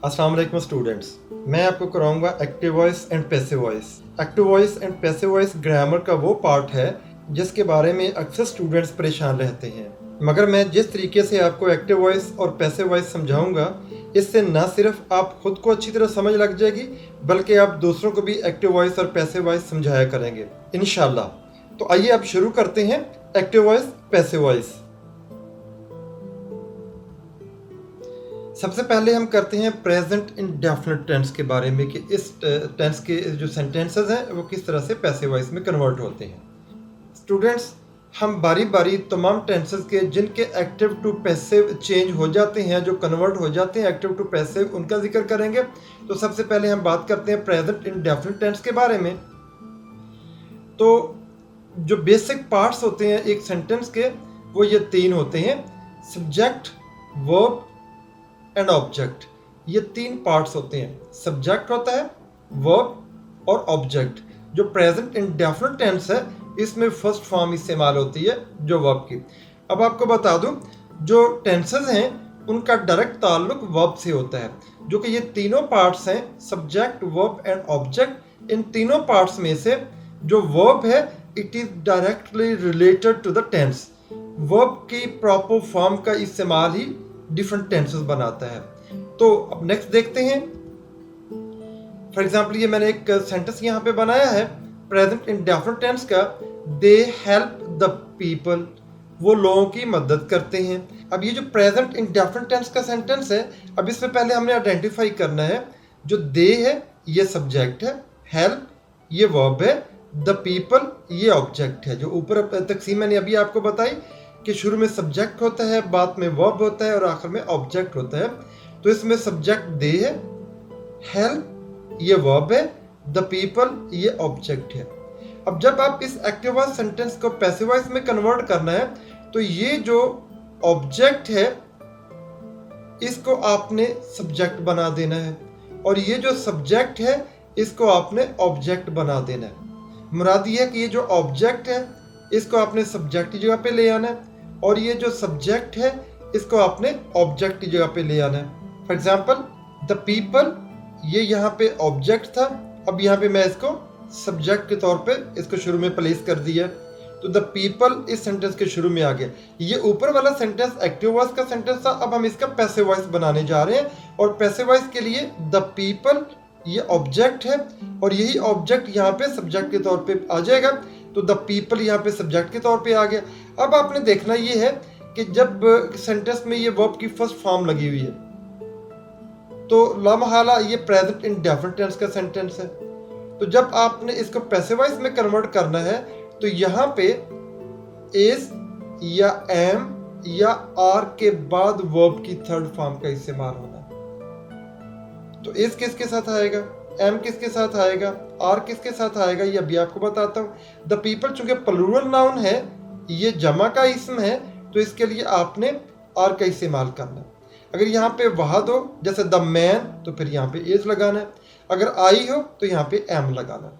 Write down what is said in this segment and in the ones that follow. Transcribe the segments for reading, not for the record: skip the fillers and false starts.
अस्सलाम वालेकुम स्टूडेंट्स, मैं आपको कराऊंगा active voice and passive voice. Active voice and passive voice grammar का वो पार्ट है जिसके बारे में अक्सर स्टूडेंट्स परेशान रहते हैं। मगर मैं जिस तरीके से आपको एक्टिव वॉइस और पैसिव वॉइस समझाऊंगा, इससे न सिर्फ आप खुद को अच्छी तरह समझ लग जाएगी बल्कि आप दूसरों को भी एक्टिव वॉइस और पैसिव वॉइस समझाया करेंगे इंशाल्लाह। तो आइए अब शुरू करते हैं एक्टिव वॉइस पैसिव वॉइस। सबसे पहले हम करते हैं प्रेजेंट इंडेफिनिट टेंस के बारे में कि इस टेंस के जो सेंटेंसेस हैं वो किस तरह से पैसिव वॉइस में कन्वर्ट होते हैं। स्टूडेंट्स, हम बारी बारी तमाम टेंसेस के जिनके एक्टिव टू पैसिव चेंज हो जाते हैं, जो कन्वर्ट हो जाते हैं एक्टिव टू पैसिव, उनका जिक्र करेंगे। तो सबसे पहले हम बात करते हैं प्रेजेंट इंडेफिनिट टेंस के बारे में। तो जो बेसिक पार्ट्स होते हैं एक सेंटेंस के, वो ये तीन होते हैं: सब्जेक्ट, वर्ब एंड ऑब्जेक्ट। ये तीन पार्ट्स होते हैं। सब्जेक्ट होता है, वर्ब और ऑब्जेक्ट। जो प्रेजेंट इंडेफिनिट टेंस है इसमें फर्स्ट फॉर्म इस्तेमाल होती है जो वर्ब की। अब आपको बता दूं, जो टेंसेस हैं उनका डायरेक्ट ताल्लुक वर्ब से होता है। जो कि ये तीनों पार्ट्स हैं, सब्जेक्ट, वर्ब एंड ऑब्जेक्ट। इन तीनों पार्ट्स में से जो वर्ब है it is directly related to the tense. Verb की प्रॉपर फॉर्म का इस्तेमाल ही डिफरेंट टेंसेस बनाता है। तो अब नेक्स्ट देखते हैं। फॉर एग्जांपल ये मैंने एक सेंटेंस यहाँ पे बनाया है प्रेजेंट इंडेफिनिट टेंस का। दे हेल्प द पीपल, वो लोगों की मदद करते हैं। अब ये जो प्रेजेंट इंडेफिनिट टेंस का सेंटेंस है, अब इससे पहले हमने आइडेंटिफाई करना है जो दे है ये सब्जेक्ट है, हेल्प ये वर्ब है, द पीपल ये ऑब्जेक्ट है। जो ऊपर तकसीम मैंने अभी आपको बताई कि शुरू में सब्जेक्ट होता है, बाद में वर्ब होता है और आखिर में ऑब्जेक्ट होता है। तो इसमें सब्जेक्ट दे है, हेल्प ये वर्ब है, द पीपल ये ऑब्जेक्ट है। अब जब आप इस एक्टिव वॉइस सेंटेंस को पैसिव वॉइस में कन्वर्ट करना है तो ये जो ऑब्जेक्ट है इसको आपने सब्जेक्ट बना देना है और ये जो सब्जेक्ट है इसको आपने ऑब्जेक्ट बना देना है। मुराद ये है कि ये जो ऑब्जेक्ट है इसको आपने सब्जेक्ट की जगह पे ले आना है और ये जो सब्जेक्ट है इसको आपने ऑब्जेक्ट की जगह पे ले आना है। फॉर एग्जाम्पल द पीपल, ये यहाँ पे ऑब्जेक्ट था, अब यहाँ पे मैं इसको सब्जेक्ट के तौर पे इसको शुरू में प्लेस कर दिया। तो द पीपल इस सेंटेंस के शुरू में आ गया। ये ऊपर वाला सेंटेंस एक्टिव वॉइस का सेंटेंस था, अब हम इसका पैसिव वॉइस बनाने जा रहे हैं और पैसिव वॉइस के लिए द पीपल ये ऑब्जेक्ट है और यही ऑब्जेक्ट यहाँ पे सब्जेक्ट के तौर पे आ जाएगा। तो द पीपल यहाँ पे सब्जेक्ट के तौर पे आ गया। अब आपने देखना ये है कि जब सेंटेंस में ये वर्ब की फर्स्ट फॉर्म लगी हुई है तो लामहाला ये प्रेजेंट इंडेफिनिट टेंस का सेंटेंस है। तो जब आपने इसको पैसिव वॉइस में कन्वर्ट करना है तो यहाँ पे इज या एम या आर के बाद वर्ब की थर्ड फॉर्म का इस्तेमाल होना है। तो इज किसके साथ आएगा, एम किसके साथ आएगा, आर किसके साथ आएगा, ये अभी आपको बताता हूँ। द पीपल चूंकि प्लूरल नाउन है, ये जमा का इसम है, तो इसके लिए आपने आर का इस्तेमाल करना है। अगर यहाँ पे वहाद हो जैसे द मैन तो फिर यहाँ पे एज लगाना है, अगर आई हो तो यहाँ पे एम लगाना है।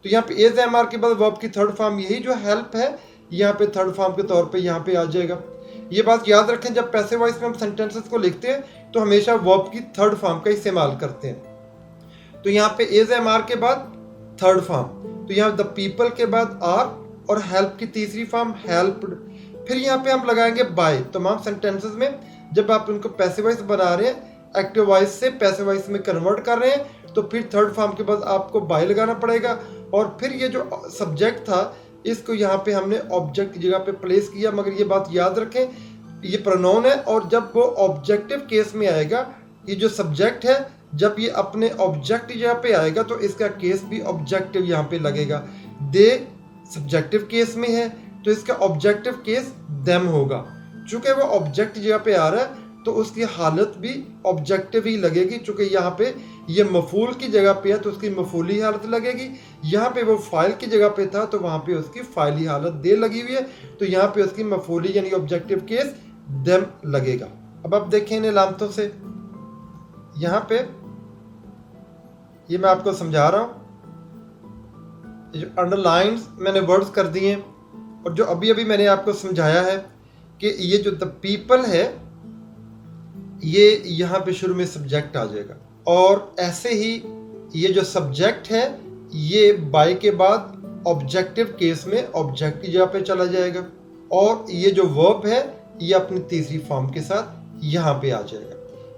तो यहाँ पे एज एम आर के बाद वर्ब की थर्ड फॉर्म यही जो हेल्प है यहाँ पे थर्ड फॉर्म के तौर पे यहाँ पे आ जाएगा। ये बात याद रखें, जब पैसिव वॉइस में हम सेंटेंसेस को लिखते हैं तो हमेशा वर्ब की थर्ड फॉर्म का इस्तेमाल करते हैं। तो यहाँ पे एज एम आर के बाद थर्ड फॉर्म, तो यहाँ द पीपल के बाद आर और हेल्प की तीसरी फॉर्म हेल्प्ड। फिर यहाँ पे हम लगाएंगे बाय। तमाम सेंटेंसेस में जब आप उनको पैसिव वॉइस बना रहे हैं, एक्टिव वॉइस से पैसिव वॉइस में कन्वर्ट कर रहे हैं, तो फिर थर्ड फॉर्म के बाद आपको बाय लगाना पड़ेगा। और फिर ये जो सब्जेक्ट था इसको यहाँ पे हमने ऑब्जेक्ट की जगह पे प्लेस किया। मगर ये बात याद रखें, ये प्रोनाउन है और जब वो ऑब्जेक्टिव केस में आएगा, ये जो सब्जेक्ट है जब ये अपने ऑब्जेक्ट की जगह पे आएगा तो इसका केस भी ऑब्जेक्टिव यहाँ पे लगेगा। दे सब्जेक्टिव केस में है तो इसका ऑब्जेक्टिव केस देम होगा। चूंकि वो ऑब्जेक्ट की जगह पे आ रहा है तो उसकी हालत भी ऑब्जेक्टिव ही लगेगी। चूंकि यहाँ पे ये मफूल की जगह पे है तो उसकी मफूली हालत लगेगी। यहाँ पे वो फाइल की जगह पे था तो वहाँ पे उसकी फाइली हालत दे लगी हुई है, तो यहाँ पे उसकी मफूली यानी ऑब्जेक्टिव केस देम लगेगा। अब आप देखें इन अलामतों से, यहाँ पे ये मैं आपको समझा रहा हूँ, ये जो अंडरलाइंस मैंने वर्ड्स कर दिए और जो अभी अभी मैंने आपको समझाया है कि ये जो द पीपल है ये यहाँ पे शुरू में सब्जेक्ट आ जाएगा। और ऐसे ही ये जो सब्जेक्ट है ये बाय के बाद ऑब्जेक्टिव केस में ऑब्जेक्ट की जगह पे चला जाएगा, और ये जो वर्ब है ये अपनी तीसरी फॉर्म के साथ यहाँ पे आ जाएगा।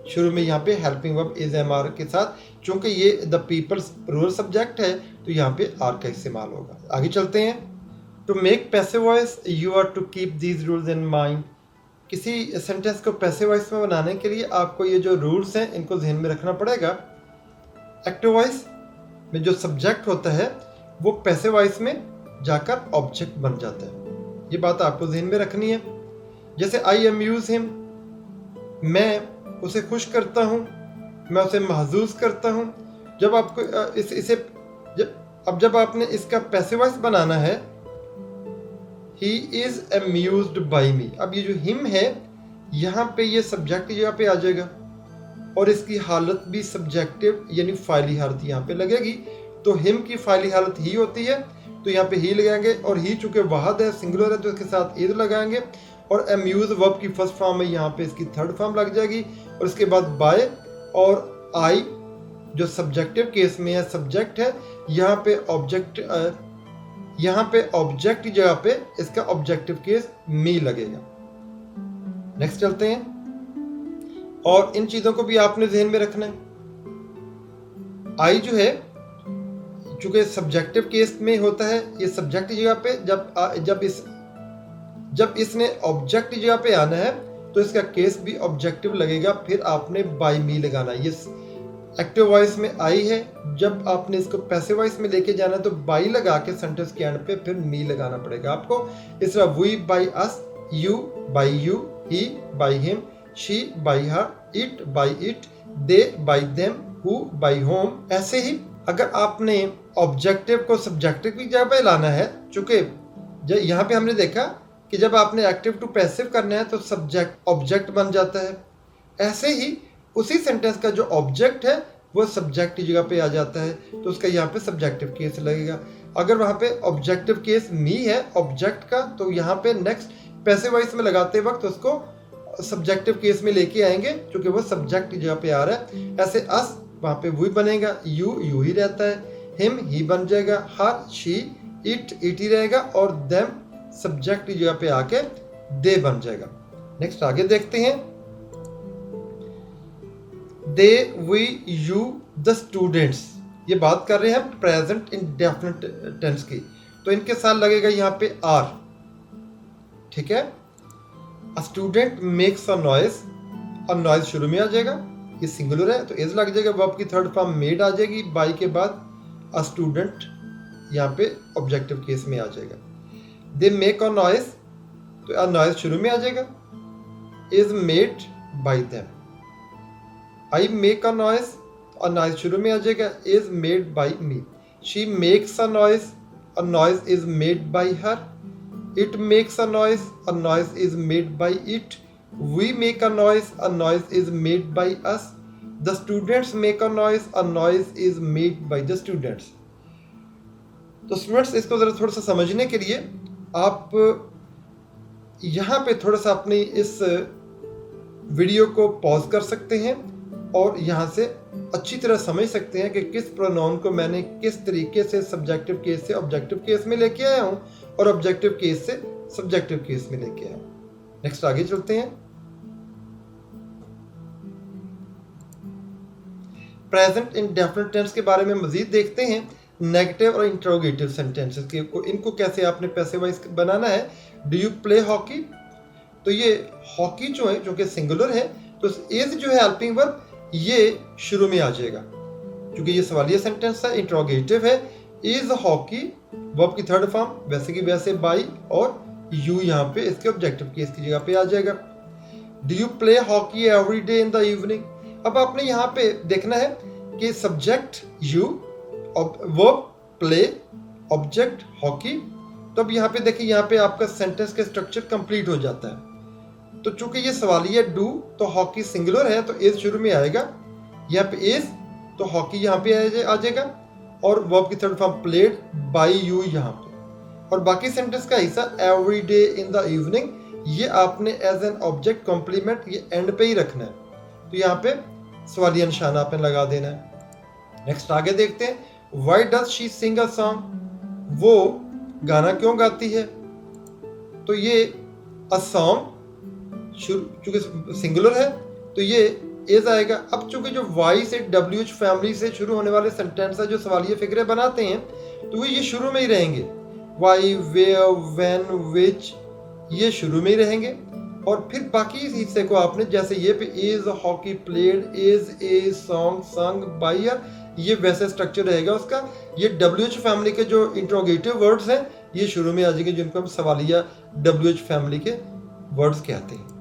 शुरू में यहाँ पे helping verb is am are के साथ, चूंकि ये द पीपल्स प्लूरल सब्जेक्ट है तो यहाँ पे आर का इस्तेमाल होगा। आगे चलते हैं। To make passive voice you are to keep these rules in mind. किसी सेंटेंस को पैसिव वॉइस में बनाने के लिए आपको ये जो रूल्स हैं इनको ध्यान में रखना पड़ेगा। एक्टिव वॉइस में जो सब्जेक्ट होता है वो पैसिव वॉइस में जाकर ऑब्जेक्ट बन जाता है, ये बात आपको ध्यान में रखनी है। जैसे आई अम्यूज हिम, मैं उसे खुश करता हूँ, मैं उसे महसूस करता हूँ। जब आपको जब आपने इसका पैसिव वॉइस बनाना है, ही इज अम्यूज्ड बाई मी। अब ये जो हिम है यहाँ पे ये सब्जेक्ट की जगह पे आ जाएगा और इसकी हालत भी सब्जेक्टिव यानी फाइली हालत यहाँ पे लगेगी। तो हिम की फाइली हालत ही होती है तो यहाँ पे ही लगाएंगे, और ही चूंकि वाहद है सिंगुलर है तो इसके साथ इज लगाएंगे, और अम्यूज वर्ब की फर्स्ट फॉर्म है यहाँ पे इसकी थर्ड फॉर्म लग जाएगी, और इसके बाद बाय और आई जो सब्जेक्टिव केस में है सब्जेक्ट है, यहाँ पे ऑब्जेक्ट की जगह पे इसका ऑब्जेक्टिव केस मी लगेगा। नेक्स्ट चलते हैं, और इन चीजों को भी आपने ध्यान में रखना है। आई जो है चूंकि सब्जेक्टिव केस में होता है, ये सब्जेक्ट की जगह पे जब इसने ऑब्जेक्ट की जगह पे आना है तो इसका केस भी ऑब्जेक्टिव लगेगा, फिर आपने बाय मी लगाना है। ये एक्टिव वॉइस में आई है, जब आपने इसको पैसिव वॉइस में लेके जाना है तो बाय लगा के सेंटेंस के एंड पे फिर मी लगाना पड़ेगा आपको। इस तरह we by us, you by you, he by him, she by her, it by it, they by them, who by whom. ऐसे ही अगर आपने ऑब्जेक्टिव को सब्जेक्टिव की जगह पे लाना है, चूंकि यहाँ पे हमने देखा कि जब आपने एक्टिव टू पैसिव करना है तो सब्जेक्ट ऑब्जेक्ट बन जाता है। ऐसे ही उसी सेंटेंस का जो ऑब्जेक्ट है वो सब्जेक्ट की जगह पे आ जाता है तो उसका यहाँ पे सब्जेक्टिव केस लगेगा। अगर वहाँ पे ऑब्जेक्टिव केस मी है ऑब्जेक्ट का, तो यहाँ पे नेक्स्ट पैसिव वॉइस में लगाते वक्त उसको सब्जेक्टिव केस में लेके आएंगे क्योंकि वो सब्जेक्ट की जगह पे आ रहा है। ऐसे अस वहाँ पे वही बनेगा, यू ही रहता है, हिम ही बन जाएगा, हर शी इट ही रहेगा, और देम सब्जेक्ट की जगह पे आके दे बन जाएगा। नेक्स्ट आगे देखते हैं। दे, वी, यू, द स्टूडेंट्स, ये बात कर रहे हैं प्रेजेंट इंडेफिनिट टेंस की, तो इनके साथ लगेगा यहाँ पे आर। ठीक है। A student makes a noise शुरू में आ जाएगा, ये सिंगुलर है तो इज लग जाएगा, वर्ब की थर्ड फॉर्म मेड आ जाएगी, बाय के बाद अ स्टूडेंट यहाँ पे ऑब्जेक्टिव केस में आ जाएगा। दे मेक अ नॉइज, तो अ नॉइज शुरू में आ जाएगा, is made by them. I make a noise शुरू में आ जाएगा, is made by me. She makes a noise is made by her. It makes a noise is made by it. We make a noise is made by us. The students make a noise is made by the students. तो students इसको जरा थोड़ा सा समझने के लिए आप यहाँ पे थोड़ा सा अपनी इस वीडियो को पॉज कर सकते हैं और यहाँ से अच्छी तरह समझ सकते हैं कि किस प्रोनाउन को मैंने किस तरीके से सब्जेक्टिव केस से ऑब्जेक्टिव केस में लेके आया हूँ और ऑब्जेक्टिव केस से सब्जेक्टिव केस में लेके आया हूँ। नेक्स्ट आगे चलते हैं। प्रेजेंट इंडेफिनिट टेंस के बारे में मजीद देखते हैं। नेगेटिव और इंट्रोगेटिव सेंटेंसेस के इनको कैसे आपने पैसिव वॉइस बनाना है। डू यू प्ले हॉकी, तो ये हॉकी जो है जो कि सिंगुलर है तो इज जो है हेल्पिंग वर्ब ये शुरू में आ जाएगा क्योंकि ये सवालिया सेंटेंस है। इंट्रोगेटिव है, इज हॉकी वर्ब की थर्ड फॉर्म वैसे की वैसे बाय, और यू यहाँ पे इसके ऑब्जेक्टिव केस की जगह पे आ जाएगा। Do you play hockey every day in the evening. अब आपने यहाँ पे देखना है कि subject you, verb play, object hockey. तो अब यहाँ पे देखिए यहाँ पे आपका सेंटेंस का स्ट्रक्चर कंप्लीट हो जाता है। तो चूंकि ये सवालिया डू तो हॉकी सिंगुलर है तो इज शुरू में आएगा, यहाँ पे इज तो हॉकी यहाँ पे आ जाएगा, और वर्ब की third form played by you यहाँ पे, और बाकी सेंटेंस का हिस्सा every day in the evening ये आपने एज एन ऑब्जेक्ट कॉम्प्लीमेंट ये एंड पे ही रखना है। तो यहाँ पे सवालिया निशान आपने लगा देना है। नेक्स्ट आगे देखते हैं, why does she Singh a song, वो गाना क्यों गाती है। तो ये अ सॉन्ग चूंकि सिंगुलर है तो ये एज आएगा। अब चूंकि जो वाई से WH फैमिली से शुरू होने वाले सेंटेंस है जो सवालिया फिक्रे बनाते हैं तो ये शुरू में ही रहेंगे। वाई, वेयर, व्हेन, विच, ये शुरू में ही रहेंगे। और फिर बाकी इस हिस्से को आपने जैसे ये पे is hockey played, is a song sung by, ये वैसे स्ट्रक्चर रहेगा उसका। ये WH फैमिली के जो इंट्रोगेटिव वर्ड्स हैं ये शुरू में आ जाएंगे जिनको हम सवालिया WH फैमिली के वर्ड्स कहते हैं।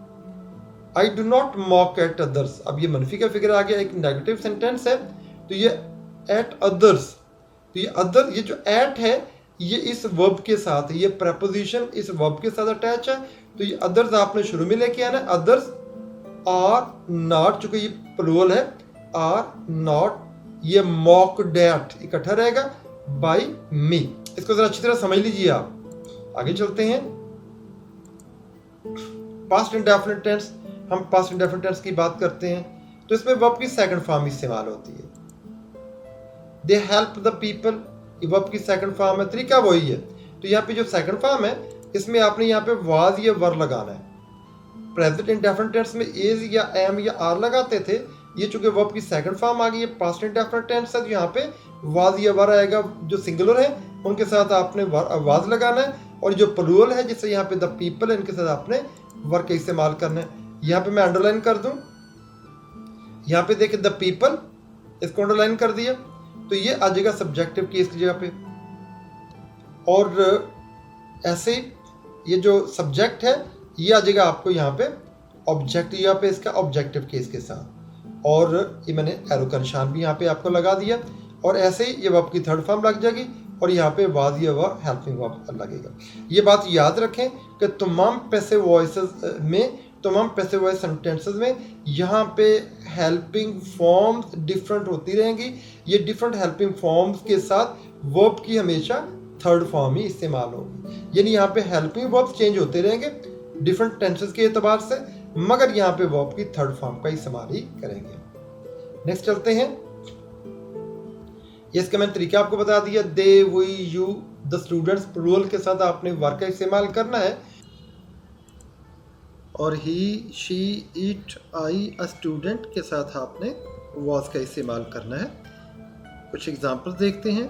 I do not mock at others, अब ये मनफी का फिक्र आ गया, एक नेगेटिव सेंटेंस है तो ये एट अदर्स, तो ये अदर, ये जो एट है ये इस वर्ब के साथ, ये प्रेपोजिशन इस वर्ब के साथ अटैच है तो ये अदर्स आपने शुरू में लेके आना है। अदर्स आर नॉट, चूंकि ये प्लूरल है, आर नॉट, ये मॉक डैट इकट्ठा रहेगा बाय मी। इसको जरा अच्छी तरह समझ लीजिए आप। आगे चलते हैं, पास्ट इंडेफिनिट टेंस। हम पास्ट इंडेफिनिट टेंस की बात करते हैं तो इसमें वर्ब की सेकंड फॉर्म इस्तेमाल होती है। दे हेल्प द पीपल, ये वर्ब की सेकंड फॉर्म है, तरीका वही है। तो यहाँ पे जो सेकंड फॉर्म है इसमें आपने यहाँ पे वाज या वर लगाना है। प्रेजेंट इंडेफिनिट टेंस में इज या एम या आर लगाते थे, ये चूंकि वर्ब की सेकंड फॉर्म आ गई है, पास्ट इंडेफिनिट टेंस है, तो यहाँ पे वाज या वर आएगा। जो सिंगुलर है उनके साथ आपने वाज लगाना है, और जो प्लूरल है जिससे यहाँ पे द पीपल है, इनके साथ आपने वर का इस्तेमाल करना है। यहाँ पे मैं अंडरलाइन कर दूं, यहाँ पे देखिए द पीपल, इसको अंडरलाइन कर दिया तो ये आ जाएगा सब्जेक्टिव केस की जगह पे। और ऐसे ये जो सब्जेक्ट है ये आ जाएगा आपको यहाँ पे ऑब्जेक्ट, यहाँ पे इसका ऑब्जेक्टिव केस के साथ। और ये मैंने एरो का निशान भी यहाँ पे आपको लगा दिया। और ऐसे ही ये वर्ब की थर्ड फॉर्म लग जाएगी और यहाँ पे वाज या वर्ब हेल्पिंग वर्ब लगेगा। ये बात याद रखें कि तमाम पैसिव वॉइसेस में, तमाम पैसिव वॉइस सेंटेंसेस में यहाँ पे हेल्पिंग फॉर्म्स डिफरेंट होती रहेंगी। ये डिफरेंट हेल्पिंग फॉर्म्स के साथ वर्ब की हमेशा थर्ड फॉर्म ही इस्तेमाल होगी। यानी यहाँ पे हेल्पिंग वर्ब्स चेंज होते रहेंगे डिफरेंट टेंसेस के एतबार से, मगर यहाँ पे वर्ब की थर्ड फॉर्म का इस्तेमाल ही करेंगे। नेक्स्ट चलते हैं, ये इसका मैंने तरीका आपको बता दिया। They, we, you, the students, plural के साथ आपने वर्ब का इस्तेमाल करना है। और he, she, it, I, a student के साथ आपने वॉज का इस्तेमाल करना है। कुछ एग्जांपल्स देखते हैं।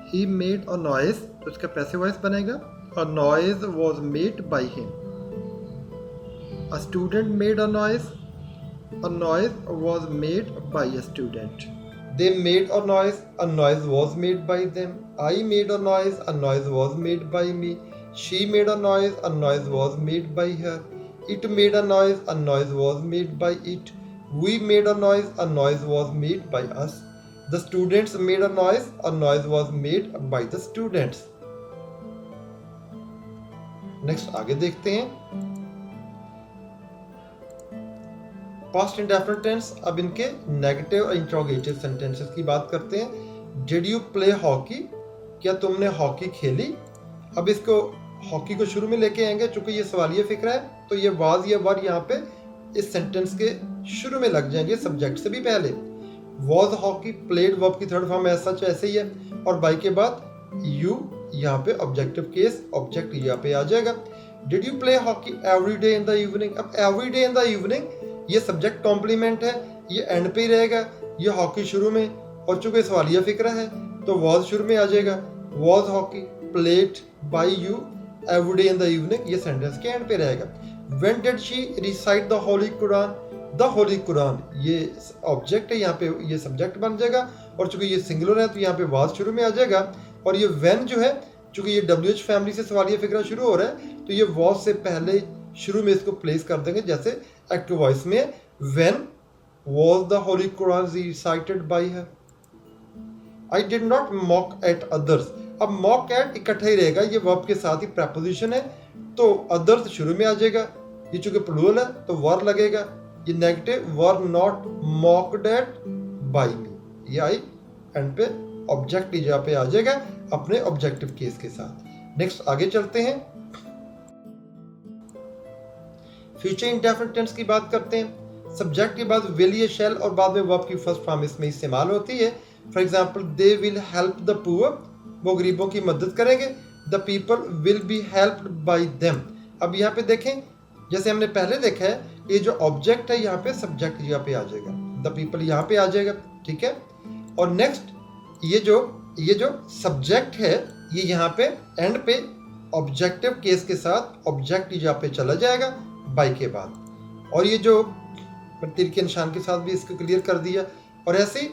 ही मेड अ नॉइज, तो इसका पैसिव वॉइस बनेगा, a noise was made by him. A student made a noise was made by a student. They made a noise was made by them. I made a noise was made by me. She made a noise was made by her. It made a noise was made by it. We made a noise was made by us. The students made a noise was made by the students. Next आगे देखते हैं, past indefinite tense. अब इनके negative और interrogative sentences की बात करते हैं। डिड यू प्ले हॉकी, क्या तुमने हॉकी खेली। अब इसको हॉकी को शुरू में लेके आएंगे, चूंकि ये सवालिया फिक्र है तो ये वाज या वर यहाँ पे इस सेंटेंस के शुरू में लग जाएंगे सब्जेक्ट से भी पहले। वॉज हॉकी, प्लेड वर्ब की थर्ड फॉर्म ऐसा ऐसे ही है, और बाई के बाद यू यहाँ पे ऑब्जेक्टिव केस, ऑब्जेक्ट यहाँ पे आ जाएगा। Did you play hockey every day in the evening. अब every day in the evening ये सब्जेक्ट कॉम्प्लीमेंट है, ये एंड पे ही रहेगा, ये हॉकी शुरू में, और चूंकि सवालिया फिक्रा है तो वॉज शुरू में आ जाएगा। Was hockey played by you every day in the evening, ये सेंटेंस के एंड पे रहेगा। When did she recite the Holi Quran, the Holi Quran ये ऑब्जेक्ट है, यहाँ पे ये सब्जेक्ट बन जाएगा, और चूंकि ये सिंगुलर है तो यहाँ पे वॉज शुरू में आ जाएगा। और ये व्हेन जो है, चूंकि ये WH फैमिली से सवालिया फिक्रा शुरू हो रहा है तो ये वॉज से पहले शुरू में इसको प्लेस कर देंगे, जैसे एक्टिव वॉइस में when was the holy Quran recited by her. I did not mock at others. अब mock at इकट्ठा ही रहेगा, ये वर्ब के साथ ही preposition है तो others शुरू में आ जाएगा। ये चूंकि प्लूरल है तो वर लगेगा। ये negative were not mocked at by me, ये आई एंड पे ऑब्जेक्ट जहाँ पे आ जाएगा अपने ऑब्जेक्टिव केस के साथ। नेक्स्ट आगे चलते हैं, फ्यूचर इंडेफिनिट टेंस की बात करते हैं। सब्जेक्ट के बाद विल या शैल और बाद में वर्ब की फर्स्ट फॉर्म इसमें इस्तेमाल होती है। For example they will help the poor, वो गरीबों की मदद करेंगे। The people will be helped by them. अब यहाँ पे देखें, जैसे हमने पहले देखा है, ये जो ऑब्जेक्ट है यहाँ पे सब्जेक्ट की जगह पे आ जाएगा, द पीपल यहाँ पे आ जाएगा, ठीक है। और नेक्स्ट ये जो सब्जेक्ट है ये यहाँ पे एंड पे ऑब्जेक्टिव केस के साथ ऑब्जेक्ट की जगह पे चला जाएगा बाई के बाद। और ये जो तीर के निशान के साथ भी इसको क्लियर कर दिया। और ऐसे ही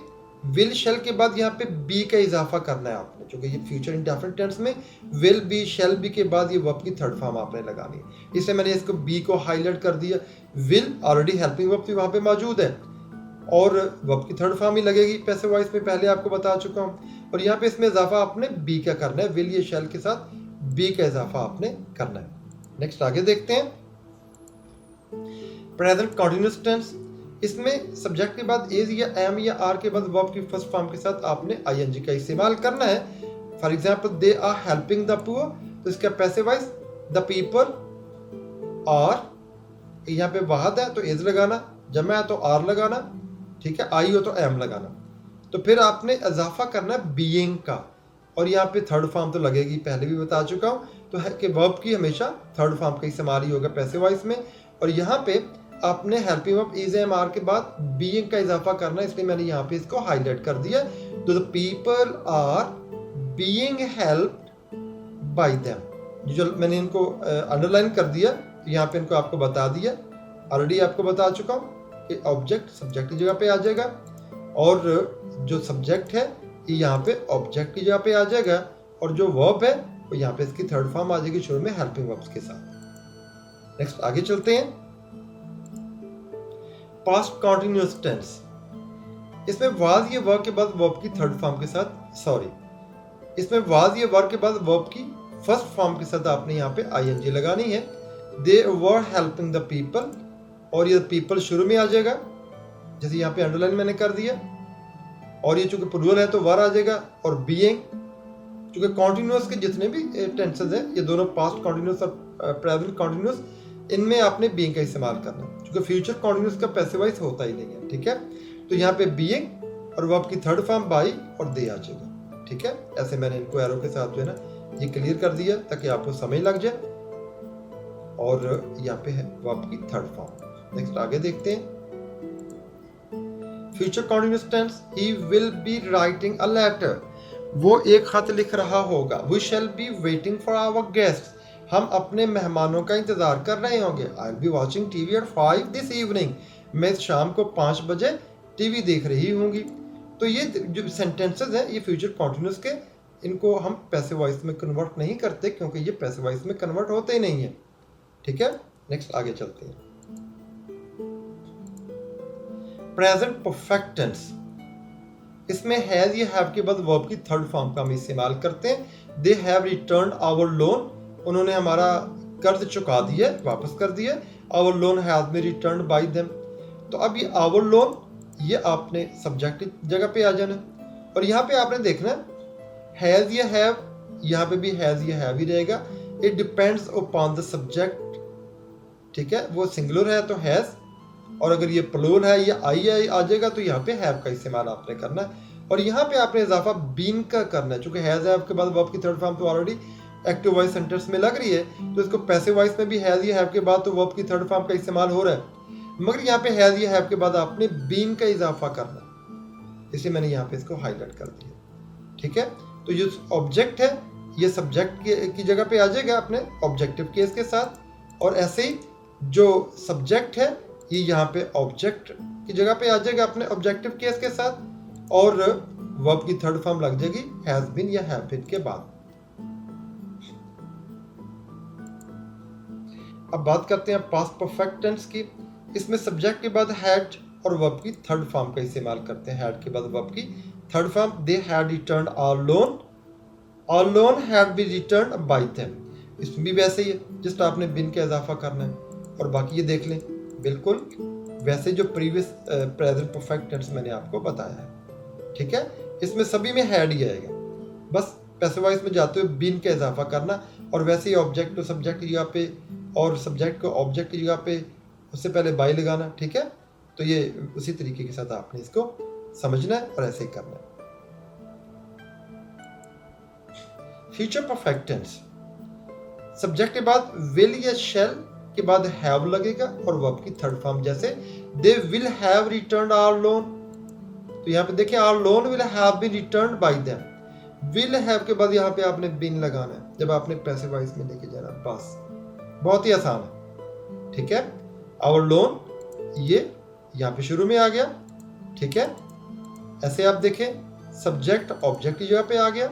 विल शेल के बाद यहाँ पे बी का इजाफा करना है आपने, क्योंकि ये फ्यूचर इंडेफिनिट टेंस में विल बी शेल बी के बाद ये वर्ब की थर्ड फॉर्म आपने लगानी है। इसलिए मैंने इसको बी को हाईलाइट कर दिया। विल ऑलरेडी हेल्पिंग वर्ब वहाँ पे मौजूद है और वर्ब की थर्ड फॉर्म ही लगेगी पैसिव वॉइस में, पहले आपको बता चुका हूँ। और यहाँ पे इसमें इजाफा आपने बी का करना है, विल या शेल के साथ बी का इजाफा आपने करना है। नेक्स्ट आगे देखते हैं प्रेजेंट कॉन्टिन्यूअस टेंस। इसमें सब्जेक्ट के बाद इज या एम या आर के बाद वर्ब की फर्स्ट फॉर्म के साथ आपने आईएनजी का इस्तेमाल करना है। For example they are helping the poor, तो इसका passive voice the people are, यहाँ पे वाहद है तो इज लगाना, जमा है तो आर लगाना, ठीक है, आई हो तो एम लगाना। तो फिर आपने इजाफा करना है बीइंग का, और यहाँ पे थर्ड फॉर्म तो लगेगी, पहले भी बता चुका हूँ। तो है कि वर्ब की हमेशा थर्ड फॉर्म का इस्तेमाल ही होगा पैसिव वॉइस में। और यहाँ पे आपने helping verb is am are के बाद बीइंग का इजाफा करना है, इसलिए मैंने यहाँ पे इसको हाईलाइट कर दिया। तो the people are being helped by them, जो मैंने इनको अंडरलाइन कर दिया, यहाँ पे इनको आपको बता दिया, ऑलरेडी आपको बता चुका हूँ कि ऑब्जेक्ट सब्जेक्ट की जगह पे आ जाएगा और जो सब्जेक्ट है ये यहाँ पे ऑब्जेक्ट की जगह पे आ जाएगा और जो वर्ब है वो यहाँ पे इसकी थर्ड फॉर्म आ जाएगी शुरू में हेल्पिंग वर्ब्स के साथ। नेक्स्ट आगे चलते हैं पास्ट कॉन्टिन्यूअस टेंस। इसमें वाज ये वर्ब के बाद वर्ब की थर्ड फॉर्म के साथ, इसमें वाज ये वर्ब के बाद वर्ब की फर्स्ट फॉर्म के साथ आपने यहाँ पे आईएनजी लगानी है। दे वर हेल्पिंग द पीपल, और ये पीपल शुरू में आ जाएगा, जैसे यहाँ पे अंडरलाइन मैंने कर दिया। और ये चूंकि प्लूरल है तो वर आ जाएगा। और बीइंग, चूंकि कॉन्टिन्यूअस के जितने भी टेंसेस हैं ये दोनों पास्ट कॉन्टिन्यूअस और प्रेजेंट कॉन्टिन्यूअस, इनमें आपने बीइंग का इस्तेमाल करना है, क्योंकि फ्यूचर कॉन्टिन्यूअस का पैसिव वॉइस होता ही नहीं है, ठीक है। तो यहाँ पे बीइंग और वर्ब की थर्ड फॉर्म बाई और दे आ जाएगा, ठीक है। ऐसे मैंने इनको एरो के साथ जो है ना ये क्लियर कर दिया ताकि आपको समझ लग जाए। और यहाँ पे है वर्ब की थर्ड फॉर्म। नेक्स्ट आगे देखते हैं future continuous tense. He will be writing a letter, वो एक खत लिख रहा होगा। We shall be waiting for our guest, हम अपने मेहमानों का इंतजार कर रहे होंगे। I will be watching TV at 5 this evening, मैं शाम को 5 बजे टीवी देख रही होंगी। तो ये जो सेंटेंसेस हैं ये फ्यूचर कॉन्टिन्यूअस के, इनको हम पैसिव वॉइस में कन्वर्ट नहीं करते क्योंकि ये पैसिव वॉइस में कन्वर्ट होते ही नहीं है, ठीक है। नेक्स्ट आगे चलते हैं प्रेजेंट परफेक्ट टेंस। इसमें हैज या हैव के बाद वर्ब की थर्ड फॉर्म का हम इस्तेमाल करते हैं। They have returned our loan, उन्होंने हमारा कर्ज चुका दिया, वापस कर दिया। Our loan has been returned by them, तो अब ये आवर लोन ये आपने सब्जेक्ट की जगह पे आ जाना। और यहाँ पे आपने देखना हैज या हैव, यहाँ पे भी हैज या हैव ही रहेगा। It depends upon the subject, ठीक है, वो सिंगुलर है तो हैज, और अगर ये प्लूरल है या आई आ जाएगा तो यहाँ पे हैव का इस्तेमाल आपने करना है। और यहाँ पे आपने इजाफा बीन का करना है, चूंकि हैज हैव के बाद वर्ब की थर्ड फॉर्म तो ऑलरेडी एक्टिव वॉइस सेंटेंस में लग रही है, तो इसको पैसिव वॉइस में भी हैज या हैव के बाद तो वर्ब की थर्ड फॉर्म का इस्तेमाल हो रहा है, मगर यहाँ पे हैज या हैव के बाद आपने बीन का इजाफा करना, इसलिए मैंने यहाँ पे इसको हाईलाइट कर दिया, ठीक है। तो ये ऑब्जेक्ट है ये सब्जेक्ट की जगह पे आ जाएगा अपने ऑब्जेक्टिव केस के साथ। और ऐसे ही जो सब्जेक्ट है ये यहाँ पे ऑब्जेक्ट की जगह पे आ जाएगा अपने ऑब्जेक्टिव केस के साथ, और वर्ब की थर्ड फॉर्म लग जाएगी हैज बीन या हैव बीन के बाद। अब बात करते हैं पास्ट परफेक्ट टेंस की। इसमें सब्जेक्ट के बाद हैड और वर्ब की थर्ड फॉर्म का इस्तेमाल करते हैं। हैड के बाद वर्ब की third form, they had returned our loan had been returned by them, इसमें भी वैसे ही है, जस्ट आपने बिन का इजाफा करना है। और बाकी ये देख लें बिल्कुल वैसे जो प्रीवियस प्रेजेंट परफेक्ट टेंस मैंने आपको बताया है, ठीक है। इसमें सभी में हैड ही आएगा, बस पैसिव वॉइस में जाते हुए बिन का इजाफा करना, और वैसे ही ऑब्जेक्ट को सब्जेक्ट की जगह पे और सब्जेक्ट को ऑब्जेक्ट की जगह पे उससे पहले बाय लगाना, ठीक है। तो ये उसी तरीके के साथ आपने इसको समझना है और ऐसे ही करना है। फ्यूचर परफेक्ट टेंस, सब्जेक्ट के बाद विल या शैल के बाद हैव लगेगा और वर्ब की थर्ड फॉर्म, जैसे they will have returned our loan, तो यहाँ पे देखिए our loan will have been returned by them. Will have के बाद यहाँ पे आपने बीन लगाना है जब आपने पैसे वाइज में लेके जाना, बस बहुत ही आसान है। ठीक है, आवर लोन ये यहाँ पे शुरू में आ गया। ठीक है, ऐसे आप देखें सब्जेक्ट ऑब्जेक्ट यहाँ पे आ गया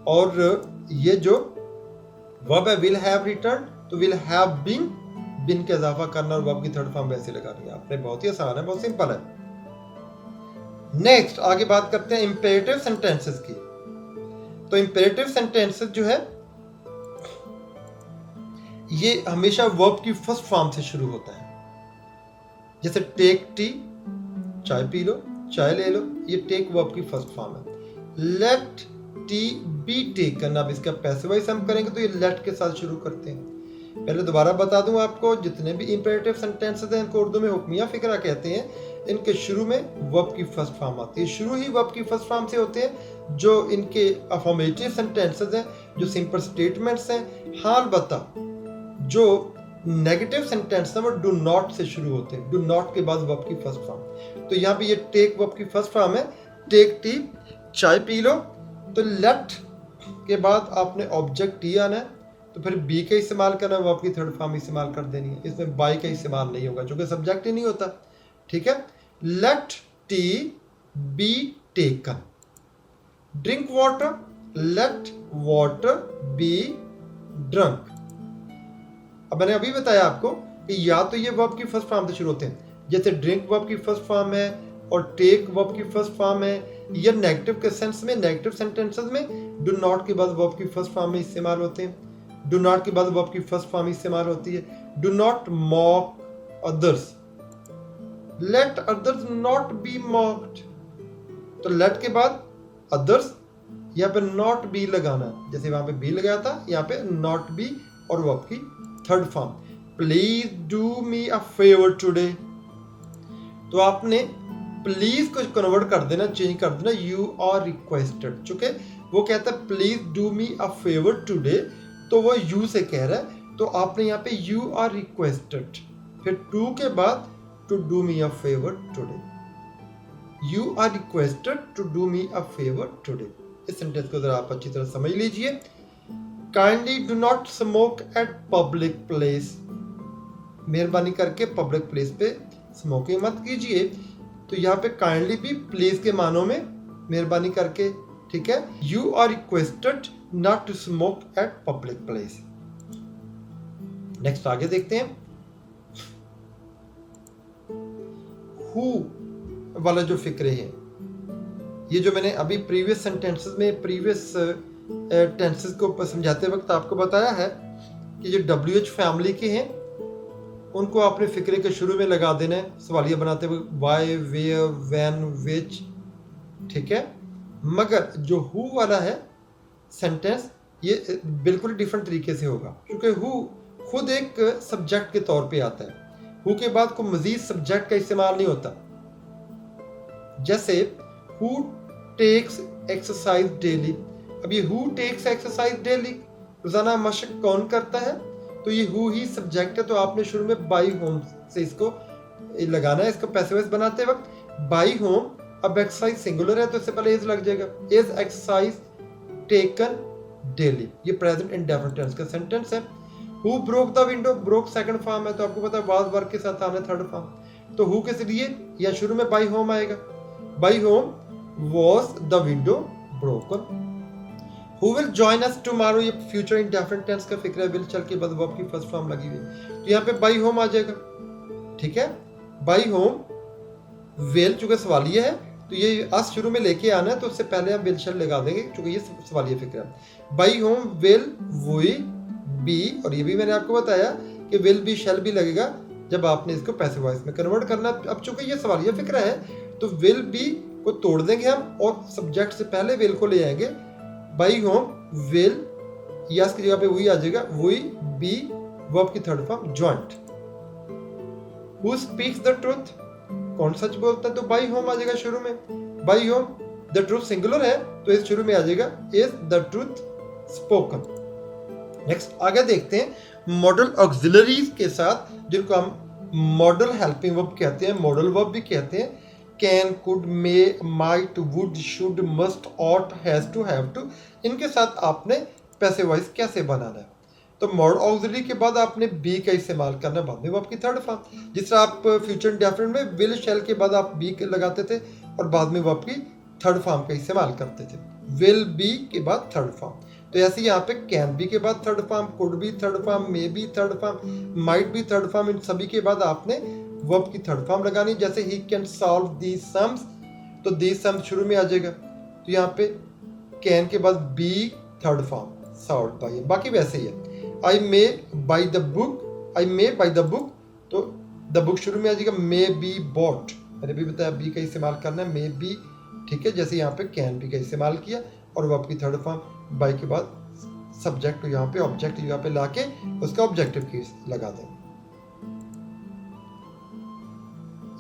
और ये जो वर्ब है विल हैव रिटर्न, तो विल हैव बीन के इजाफा करना और वर्ब की थर्ड फॉर्म वैसे लगानी है आपने। बहुत ही आसान है, बहुत सिंपल है। नेक्स्ट आगे बात करते हैं इंपेरेटिव सेंटेंसेस की। तो इंपेरेटिव सेंटेंसेस जो है ये हमेशा वर्ब की फर्स्ट फॉर्म से शुरू होता है, जैसे टेक टी, चाय पी लो, चाय ले लो, ये टेक वर्ब की फर्स्ट फॉर्म है। लेट टी बी टेकन, अब इसका पैसिव वॉइस हम करेंगे तो ये लेट के साथ शुरू करते हैं। पहले दोबारा बता दूं आपको, जितने भी इंपेरेटिव सेंटेंसेस हैं इनको उर्दू में हुक्मिया फिक्रा कहते हैं, इनके शुरू में वर्ब की फर्स्ट फॉर्म आती है। शुरू ही वर्ब की फर्स्ट फॉर्म से होते हैं। जो इनके अफर्मेटिव सेंटेंसेस हैं, जो सिंपल स्टेटमेंट्स हैं, हाल बता जो नेगेटिव सेंटेंस है वो डू नॉट से शुरू होते हैं। डू नॉट के बाद वर्ब की फर्स्ट फॉर्म, तो यहाँ पे ये टेक वर्ब की फर्स्ट फॉर्म है। टेक टी, चाय पी लो, तो लेट के बाद आपने ऑब्जेक्ट टी आना है, तो फिर बी का इस्तेमाल करना, वर्ब की थर्ड फॉर्म इस्तेमाल कर देनी है। इसमें बाय का इस्तेमाल नहीं होगा क्योंकि सब्जेक्ट ही नहीं होता। ठीक है, let tea be taken. Drink water, let water be drunk. अब मैंने अभी बताया आपको कि या तो ये वर्ब की फर्स्ट फॉर्म से शुरू होते हैं, जैसे ड्रिंक वर्ब की फर्स्ट फॉर्म है और टेक वर्ब की फर्स्ट फॉर्म है, या नेगेटिव के सेंस में, नेगेटिव सेंटेंसेस में डू नॉट के बाद वर्ब की फर्स्ट फॉर्म में इस्तेमाल होते हैं। डू नॉट के बाद वर्ब की फर्स्ट फॉर्म इस्तेमाल होती है। Do not mock others, let others not be mocked, तो लेट के बाद अदर्स, यहाँ पे नॉट बी लगाना, जैसे वहां पे बी लगाया था, यहाँ पे नॉट बी और वर्ब की third form. Please do me a favour today, तो आपने प्लीज को कन्वर्ट कर देना, चेंज कर देना यू आर रिक्वेस्टेड। चूंकि वो कहता है please do me a favour today, तो वो यू से कह रहा है, तो आपने यहाँ पे यू आर रिक्वेस्टेड, फिर टू के बाद to do me a favour today. You are requested to do me a favour today. इस सेंटेंस को जरा आप अच्छी तरह समझ लीजिए। Kindly do not smoke at public place, मेहरबानी करके पब्लिक प्लेस पे स्मोकिंग मत कीजिए। तो यहाँ पे काइंडली भी प्लीज के मानों में मेहरबानी करके। ठीक है, you are requested not to smoke at public place. Next आगे देखते हैं, हु वाला जो फिक्रे हैं, ये जो मैंने अभी प्रीवियस सेंटेंसेस में प्रीवियस टेंसेस को समझाते वक्त आपको बताया है कि जो WH फैमिली के हैं उनको आपने फिक्रे के शुरू में लगा देना है सवालिया बनाते हुए, वाई, वेयर, व्हेन, विच। ठीक है, मगर जो हु वाला है सेंटेंस ये बिल्कुल डिफरेंट तरीके से होगा, क्योंकि हु खुद एक सब्जेक्ट के तौर पे आता है। हु के बाद कोई मजीद सब्जेक्ट का इस्तेमाल नहीं होता। जैसे हु टेक्स एक्सरसाइज डेली, अब ये हु टेक्स एक्सरसाइज डेली, रोजाना मशक कौन करता है, तो ये हु ही सब्जेक्ट है, तो आपने शुरू में बाई होम से इसको लगाना है। इसको पैसिव वॉइस बनाते वक्त बाई होम, अब एक्सरसाइज सिंगुलर है तो इससे पहले इज लग जाएगा, इज एक्सरसाइज टेकन डेली। ये प्रेजेंट इंडेफिनिट टेंस का सेंटेंस है। Who broke the window, broke second form है, तो आपको पता है वाज वर्क के साथ आना थर्ड फॉर्म। तो हु किस लिए, या शुरू में बाई होम आएगा, by home was the window broken. Who will join us tomorrow, ये फ्यूचर इंडेफिनिट टेंस का फिक्र है, विल चल के बाद वर्ब की फर्स्ट फॉर्म लगी हुई, तो यहाँ पे बाई होम आ जाएगा। ठीक है, बाई होम विल चूंकि सवालिया है तो ये अस शुरू में लेके आना है, तो उससे पहले हम विल शल लगा देंगे क्योंकि ये सवालिया फिक्र है। By whom will we be, और ये भी मैंने आपको बताया कि विल बी शल भी लगेगा जब आपने इसको पैसिव वॉइस में कन्वर्ट करना। अब चूंकि ये सवालिया फिक्र है तो विल बी को तोड़ देंगे हम और सब्जेक्ट से पहले विल को ले आएंगे। बाई होम विल, यस की जगह पे वही आ जाएगा, वही बी वर्ब की third form joint. Who speaks the truth, कौन सच बोलता है, तो बाई होम आ जाएगा शुरू में, by home. The truth singular है तो इस शुरू में आ जाएगा is the truth spoken. Next आगे देखते हैं मॉडल ऑक्सिलरीज के साथ, जिनको हम मॉडल हेल्पिंग वर्ब कहते हैं, मॉडल वर्ब भी कहते हैं। Can, could, may, might, would, should, must, ought, has to, have to, इनके साथ आपने पैसिव वॉइस कैसे बनाना है। तो मॉडल ऑक्सिलरी के बाद आपने बी का इस्तेमाल करना है बाद में वर्ब की थर्ड फॉर्म। जिस तरह आप फ्यूचर इंडेफिनिट में विल, शैल के बाद आप बी लगाते थे और बाद में वर्ब की थर्ड फॉर्म का इस्तेमाल करते थे, विल बी के बाद थर्ड फॉर्म। तो ऐसे यहाँ पे कैन बी के बाद थर्ड फॉर्म, कुड भी थर्ड फॉर्म, मे भी थर्ड फॉर्म, माइट भी थर्ड फॉर्म, इन सभी के बाद आपने वर्ब की थर्ड फॉर्म लगानी। जैसे he can solve these sums, तो दीज सम्स शुरू में आ जाएगा, तो यहाँ पे कैन के बाद be third form, solve by, बाकी वैसे ही है। I may buy the book, I may buy the book, तो द बुक शुरू में आ जाएगा। मे बी बॉट, मैंने भी बताया बी का इस्तेमाल करना है, मे बी, ठीक है। जैसे यहाँ पे कैन बी का इस्तेमाल किया और वर्ब की थर्ड फॉर्म, बाय के बाद सब्जेक्ट यहाँ पे, ऑब्जेक्ट यहाँ पे लाके उसका ऑब्जेक्टिव केस लगा दें।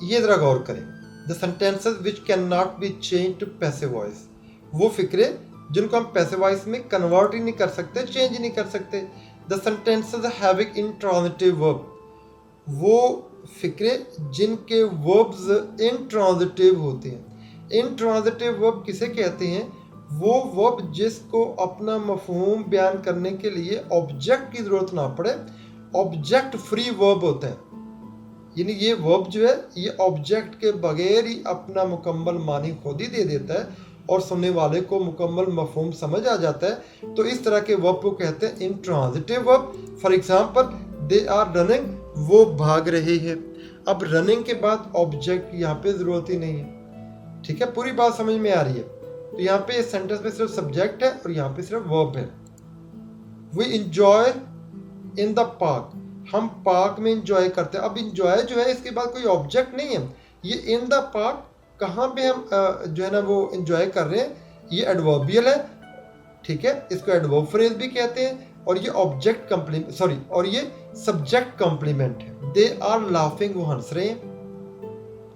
ये जरा गौर करें, the sentences which can not be change to passive voice, वो फिक्रे जिनको हम पैसिव वॉइस में कन्वर्ट ही नहीं कर सकते, चेंज ही नहीं कर सकते। The sentences having intransitive verb, वो फिक्रे जिनके वर्ब्स इंट्रांजिटिव होते हैं। इंट्रांजिटिव वर्ब किसे कहते हैं, वो वर्ब जिसको अपना मफहूम बयान करने के लिए ऑब्जेक्ट की जरूरत ना पड़े, ऑब्जेक्ट फ्री वर्ब होता है। यानी ये वर्ब जो है ये ऑब्जेक्ट के बगैर ही अपना मुकम्मल मानी खुद ही दे देता है और सुनने वाले को मुकम्मल मफहूम समझ आ जाता है। तो इस तरह के वर्ब को कहते हैं intransitive verb. For example they are running, वो भाग रहे हैं। अब रनिंग के बाद ऑब्जेक्ट की यहाँ पे जरूरत ही नहीं है, ठीक है, पूरी बात समझ में आ रही है। तो यहाँ पे इस सेंटेंस में सिर्फ सब्जेक्ट है और यहाँ पे सिर्फ वर्ब है। We enjoy in the park, हम पार्क में इंजॉय करते हैं। अब इंजॉय जो है इसके बाद कोई ऑब्जेक्ट नहीं है, ये इन द पार्क कहाँ पे हम जो है ना वो इंजॉय कर रहे हैं, ये एडवर्बियल है, ठीक है, इसको एडवर्ब फ्रेज भी कहते हैं। और ये ऑब्जेक्ट कॉम्प्लीमेंट, सॉरी, और ये सब्जेक्ट कॉम्प्लीमेंट है। दे आर लाफिंग, वो हंस रहे हैं।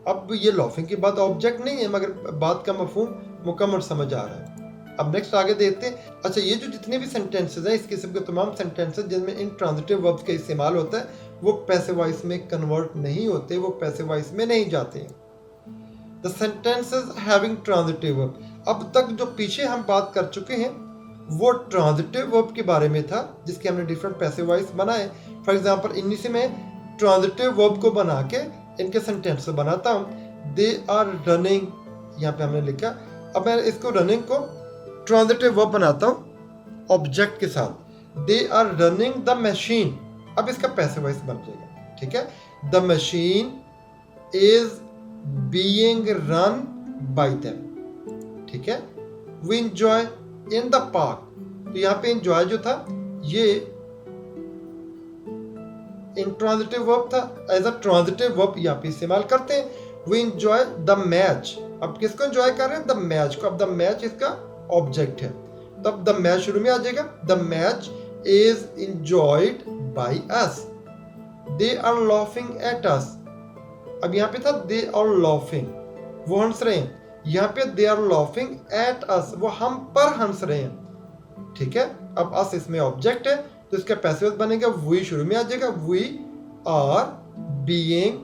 अब ये लाफिंग के बाद ऑब्जेक्ट नहीं है मगर बात का मफहूम मुकम्मल समझ आ रहा है। अब नेक्स्ट आगे देखते हैं। अच्छा, ये जो जितने भी सेंटेंसेस हैं इस किस्म के तमाम सेंटेंसेस जिनमें इंट्रांजिटिव वर्ब्स का इस्तेमाल होता है वो पैसिव वॉइस में कन्वर्ट नहीं होते, वो पैसिव वॉइस में नहीं जाते हैं। The sentences having transitive verb, अब तक जो पीछे हम बात कर चुके हैं वो ट्रांजिटिव वर्ब के बारे में था जिसके हमने डिफरेंट पैसिव वॉइस बनाए। फॉर एग्जांपल इनमें से मैं ट्रांजिटिव वर्ब को बना के इनके सेंटेंस बनाता हूँ। दे आर रनिंग, यहाँ पे हमने लिखा। अब मैं इसको रनिंग को ट्रांजिटिव वर्ब बनाता हूँ ऑब्जेक्ट के साथ। They are running the machine, अब इसका पैसिव वॉइस बन जाएगा, ठीक है। The machine is being run by them, ठीक है। We enjoy in the park, तो यहाँ पे इंजॉय जो था ये इंट्रांजिटिव वर्ब था, एज अ ट्रांजिटिव वर्ब यहाँ पे इस्तेमाल करते हैं। वी इंजॉय द मैच, अब किसको एंजॉय कर रहे हैं, द मैच को। अब द मैच इसका ऑब्जेक्ट है, तब द मैच शुरू में आ जाएगा। The match is enjoyed by us. They are laughing at us, अब यहाँ पे था दे आर लाफिंग, वो हंस रहे हैं। यहाँ पे they are laughing at us, वो हम पर हंस रहे हैं, ठीक है। अब अस इसमें ऑब्जेक्ट है तो इसका पैसिव बनेगा, वी शुरू में आ जाएगा। We are being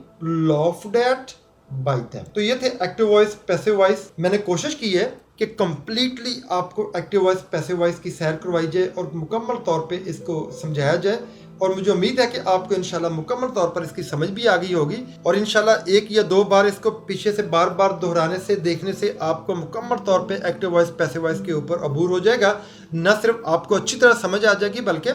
laughed at by them. तो ये थे एक्टिव वॉइस, पैसिव वॉइस। मैंने कोशिश की है कि कंप्लीटली आपको एक्टिव वॉइस, पैसिव वॉइस की सैर करवाई जाए और मुकम्मल तौर पे इसको समझाया जाए। और मुझे उम्मीद है कि आपको इंशाल्लाह मुकम्मल तौर पर इसकी समझ भी आ गई होगी और इंशाल्लाह एक या दो बार इसको पीछे से बार बार दोहराने से, देखने से आपको मुकम्मल तौर पे एक्टिव वॉइस, पैसिव वॉइस के ऊपर अबूर हो जाएगा। न सिर्फ आपको अच्छी तरह समझ आ जाएगी बल्कि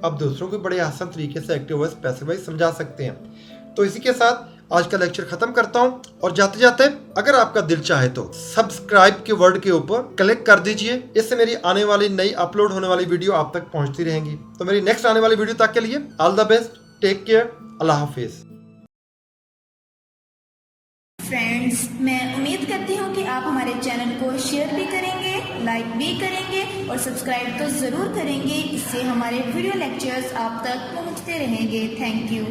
आप दूसरों को बड़े आसान तरीके से एक्टिव वॉइस, पैसिव वॉइस समझा सकते हैं। तो इसी के साथ आज का लेक्चर खत्म करता हूं और जाते जाते अगर आपका दिल चाहे तो सब्सक्राइब के वर्ड के ऊपर क्लिक कर दीजिए, इससे मेरी आने वाली नई अपलोड होने वाली वीडियो आप तक पहुंचती रहेंगी। तो मेरी नेक्स्ट आने वाली वीडियो तक के लिए all the best, take care, अल्लाह हाफिज। फ्रेंड्स, मैं उम्मीद करती हूँ कि आप हमारे चैनल को शेयर भी करेंगे, लाइक भी करेंगे और सब्सक्राइब तो ज़रूर करेंगे। इससे हमारे वीडियो लेक्चर्स आप तक पहुँचते रहेंगे। Thank you.